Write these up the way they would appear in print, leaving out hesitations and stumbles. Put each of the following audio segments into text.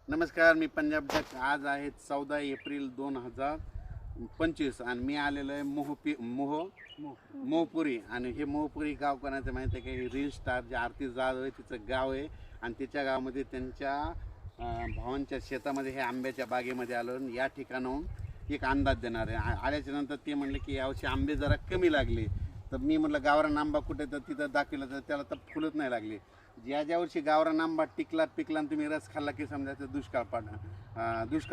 नमस्कार, मी पंजाब जग. आज आहे 14 एप्रिल 2025 आणि मी आलेलो आहे मोहपुरी. आणि हे मोहपुरी गाव कोणाचं माहिती आहे का? हे रील स्टार जे आरती जाधव आहे तिचं गाव आहे. आणि तिच्या गावामध्ये त्यांच्या भावांच्या शेतामध्ये हे आंब्याच्या बागेमध्ये आलो. या ठिकाणाहून एक अंदाज देणार आहे. आल्याच्या नंतर ते म्हणले की यावर्षी आंबे जरा कमी लागले. तर मी म्हटलं गावरान आंबा कुठे? तर तिथं दाखवलं तर त्याला तर फुलच नाही लागली. ज्या वर्षी गावरान आंबा पिकला आणि तुम्ही रस खाल्ला की समजायचं दुष्काळ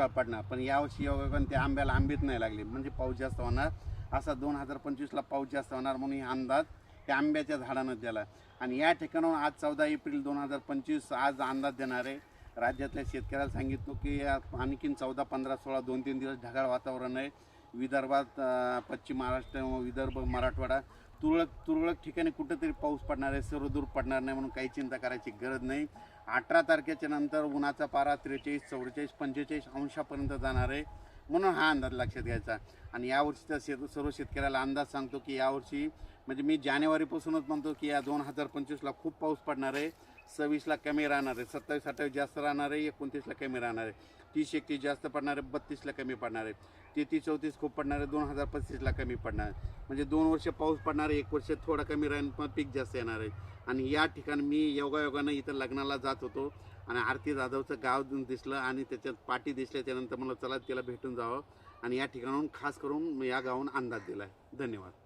पडणार. पण यावर्षी योगायोगाने त्या आंब्याला आंबेच नाही लागले, म्हणजे पाऊस जास्त होणार. असा 2025ला पाऊस जास्त होणार म्हणून हे अंदाज त्या आंब्याच्या झाडानं दिला. आणि या ठिकाणाहून आज 14 एप्रिल 2025 आज अंदाज देणार आहे. राज्यातल्या शेतकऱ्याला सांगितलं की आणखीन 14, 15, 16 2-3 दिवस ढगाळ वातावरण आहे. विदर्भात, पश्चिम महाराष्ट्र, विदर्भ, मराठवाडा तुरळक ठिकाणी कुठंतरी पाऊस पडणार आहे. सर्वदूर पडणार नाही म्हणून काही चिंता करायची गरज नाही. 18 तारखेच्या नंतर उन्हाचा पारा 43, 44, 45 अंशापर्यंत जाणार आहे. म्हणून हा अंदाज लक्षात घ्यायचा. आणि यावर्षीचा सर्व शेतकऱ्याला अंदाज सांगतो की यावर्षी म्हणजे मी जानेवारीपासूनच म्हणतो की या 2025ला खूप पाऊस पडणार आहे. 26ला कमी राहणार आहे, 27-28 जास्त राहणार आहे, 29ला कमी राहणार आहे, 30-31 जास्त पडणार आहे, 32ला कमी पडणार आहे, 33-34 खूप पडणार आहे, 2035ला कमी पडणार आहे. म्हणजे 2 वर्ष पाऊस पडणार आहे, 1 वर्ष थोडा कमी राहील, पण पीक जास्त येणार आहे. आणि या ठिकाणी मी योगायोगानं इथं लग्नाला जात होतो आणि आरती जाधवचं गाव दिसलं आणि त्याच्यात पाठी दिसल्या. त्यानंतर मला चला तिला भेटून जावं आणि या ठिकाणाहून खास करून या गावाहून अंदाज दिला आहे. धन्यवाद.